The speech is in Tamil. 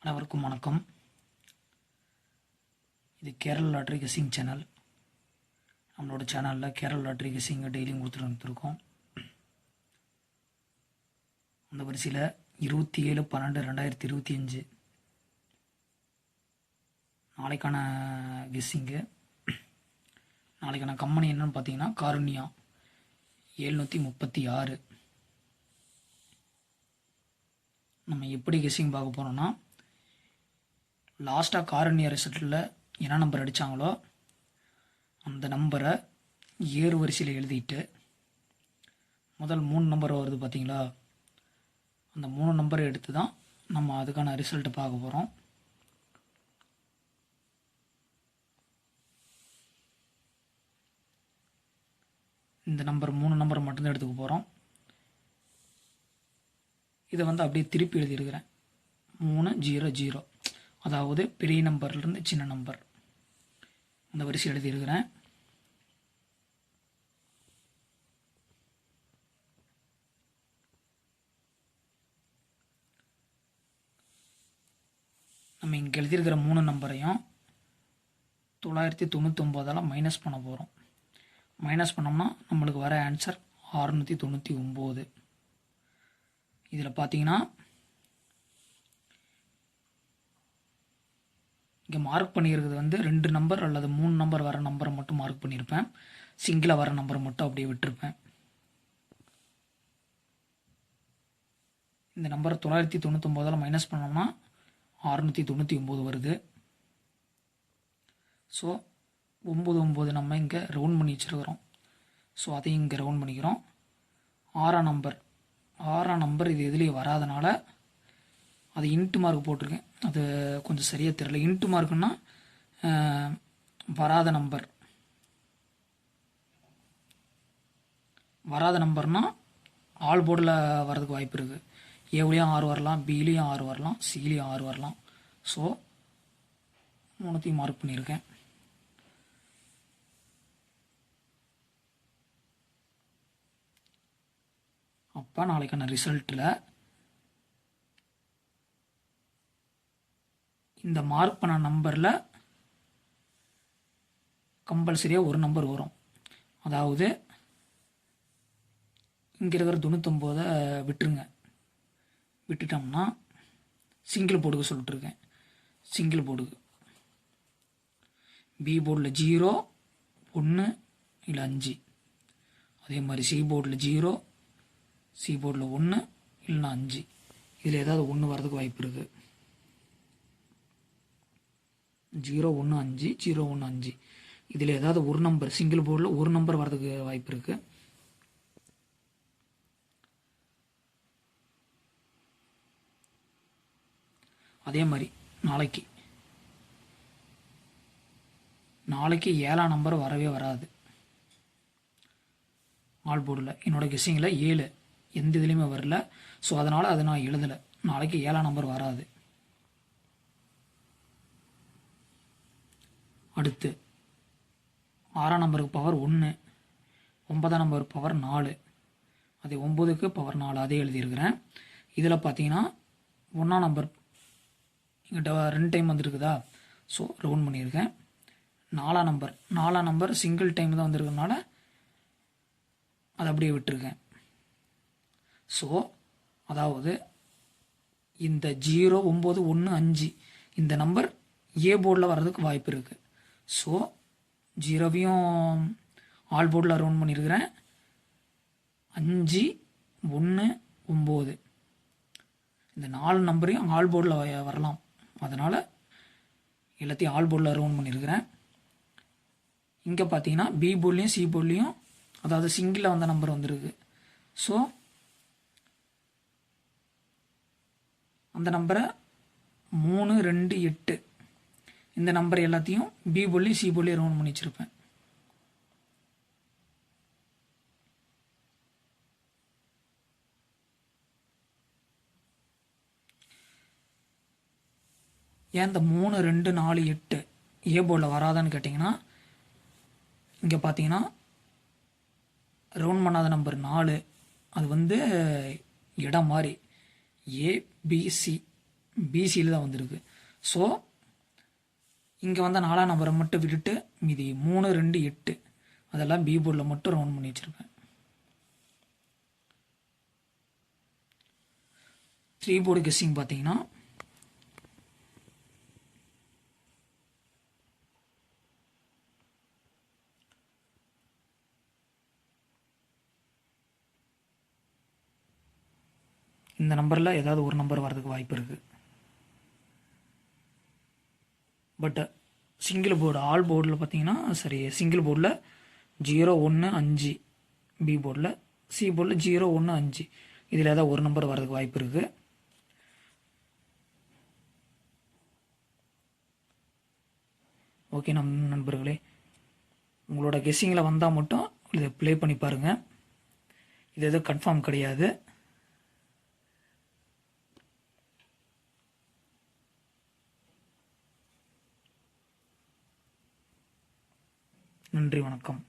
அனைவருக்கும் வணக்கம். இது கேரள லாட்ரி கெஸ்ஸிங் சேனல். நம்மளோட சேனலில் கேரள லாட்ரி கெஸ்ஸிங்கை டெய்லியும் கொடுத்துட்டு வந்துருக்கோம். அந்த வரிசையில் 27/12/2025 நாளைக்கான கெஸ்ஸிங்கு. நாளைக்கான கம்பெனி என்னன்னு பார்த்தீங்கன்னா காருண்யா 736. நம்ம எப்படி கெஸ்ஸிங் பார்க்க போகிறோம்னா, லாஸ்ட்டாக காரண்யா ரிசல்ட்டில் என்ன நம்பர் அடித்தாங்களோ அந்த நம்பரை ஏறு வரிசையில் எழுதிட்டு முதல் 3 நம்பர் வருது பார்த்தீங்களா, அந்த 3 நம்பரை எடுத்து தான் நம்ம அதுக்கான ரிசல்ட்டை பார்க்க போகிறோம். இந்த நம்பர் 3 நம்பர் மட்டும்தான் எடுத்துக்க போகிறோம். இதை அப்படியே திருப்பி எழுதியிருக்கிறேன். 300, அதாவது பெரிய நம்பர்லேருந்து சின்ன நம்பர் அந்த வரிசை எழுதியிருக்கிறேன். நம்ம இங்கே எழுதியிருக்கிற 3 நம்பரையும் 999 மைனஸ் பண்ண போகிறோம். மைனஸ் பண்ணோம்னா நம்மளுக்கு வர ஆன்சர் 699. இதில் பார்த்தீங்கன்னா இங்கே மார்க் பண்ணியிருக்கிறது 2 நம்பர் அல்லது 3 நம்பர் வர நம்பரை மட்டும் மார்க் பண்ணியிருப்பேன். சிங்கிளாக வர நம்பரை மட்டும் அப்படியே விட்டுருப்பேன். இந்த நம்பரை 999 மைனஸ் பண்ணோம்னா 699 வருது. ஸோ 99 நம்ம இங்கே ரவுண்ட் பண்ணி வச்சுருக்கிறோம். ஸோ அதையும் இங்கே ரவுண்ட் பண்ணிக்கிறோம். 6ஆம் நம்பர் இது எதுலேயும் வராதனால அது இன்ட்டு மார்க் போட்டிருக்கேன். அது கொஞ்சம் சரியாக தெரியல. இன்ட்டு மார்க்குன்னா வராத நம்பர்னால் ஆல் போர்டில் வர்றதுக்கு வாய்ப்பு இருக்குது. ஏவிலையும் 6 வரலாம், பிலையும் 6 வரலாம், சிலையும் 6 வரலாம். ஸோ 3 மார்க் பண்ணியிருக்கேன். அப்போ நாளைக்கான ரிசல்ட்டில் இந்த மார்க் பண்ண நம்பரில் கம்பல்சரியாக ஒரு நம்பர் வரும். அதாவது இங்கே இருக்கிற 99 விட்டுருங்க. விட்டுட்டோம்னா சிங்கிள் போர்டுக்கு சொல்லிட்டுருக்கேன். சிங்கிள் போர்டுக்கு பி போர்டில் 0, 1 இல்லை 5. அதே மாதிரி சி போர்டில் 0, சி போர்டில் 1 இல்லைன்னா 5. இதில் ஏதாவது 1 வரதுக்கு வாய்ப்பு இருக்குது. 0, 1, 5, 0, 1, 5. இதில் ஏதாவது ஒரு நம்பர் சிங்கிள் போர்டில் ஒரு நம்பர் வரதுக்கு வாய்ப்பு இருக்குது. அதே மாதிரி நாளைக்கு 7ஆம் நம்பர் வரவே வராது. ஆல் போர்டில் என்னோடய கெஸ்ஸிங்கில் 7 எந்த இதுலேயுமே வரல. ஸோ அதனால் அதை நான் எழுதலை. நாளைக்கு 7ஆம் நம்பர் வராது. அடுத்து 6ஆம் நம்பருக்கு பவர் 1, 9ஆம் நம்பருக்கு பவர் 4, அதே 9க்கு பவர் 4 அதே எழுதியிருக்கிறேன். இதில் பார்த்தீங்கன்னா 1ஆம் நம்பர் இங்கே 2 டைம் வந்துருக்குதா, ஸோ ரவுண்ட் பண்ணியிருக்கேன். 4ஆம் நம்பர் சிங்கிள் டைம் தான் வந்திருக்கிறதுனால அதை அப்படியே விட்டுருக்கேன். ஸோ அதாவது இந்த 0, 9, 1, 5 இந்த நம்பர் ஏ போர்டில் வர்றதுக்கு வாய்ப்பு இருக்குது. ஸோ 0வையும் ஆல் போர்டில் ரவுண்ட் பண்ணியிருக்கிறேன். 5, 1, 9 இந்த 4 நம்பரையும் ஆல் போர்டில் வரலாம். அதனால் எல்லாத்தையும் ஆல் போர்டில் ரவுண்ட் பண்ணியிருக்கிறேன். இங்கே பார்த்தீங்கன்னா பி போர்ட்லேயும் சி போர்ட்லேயும் அதாவது சிங்கிளில் வந்த நம்பர் வந்துருக்கு. ஸோ அந்த நம்பரை 3, 2, 8 இந்த நம்பர் எல்லாத்தையும் பி போர்ட்லேயும் சி போர்ட்லேயும் ரவுண்ட் பண்ணி வச்சுருப்பேன். ஏன் இந்த 3, 2, 4, 8 ஏ போர்டில் வராதான்னு கேட்டிங்கன்னா, இங்கே பார்த்தீங்கன்னா ரவுண்ட் பண்ணாத நம்பர் 4 அது இடம் மாதிரி ஏபிசி பிசியில் தான் வந்திருக்கு. ஸோ இங்கே வந்த 4ஆம் நம்பரை மட்டும் விட்டுட்டு மீதி 3, 2, 8 அதெல்லாம் பி போர்டில் மட்டும் ரவுண்ட் பண்ணி வச்சுருக்கேன். 3 போர்டு கெஸ்ஸிங் பார்த்தீங்கன்னா இந்த நம்பரில் ஏதாவது ஒரு நம்பர் வரதுக்கு வாய்ப்பு இருக்குது. பட் சிங்கிள் போர்டு ஆல் போர்டில் பார்த்தீங்கன்னா சரி, சிங்கிள் போர்டில் 0, 1, 5 பி போர்டில், சி போர்டில் 0, 1, 5 இதில் ஏதாவது ஒரு நம்பர் வரதுக்கு வாய்ப்பு இருக்குது. ஓகே நண்பர்களே, உங்களோட கெஸ்ஸிங்கில் வந்தால் மட்டும் இதை ப்ளே பண்ணி பாருங்கள். இது எதுவும் கன்ஃபார்ம் கிடையாது. நன்றி, வணக்கம்.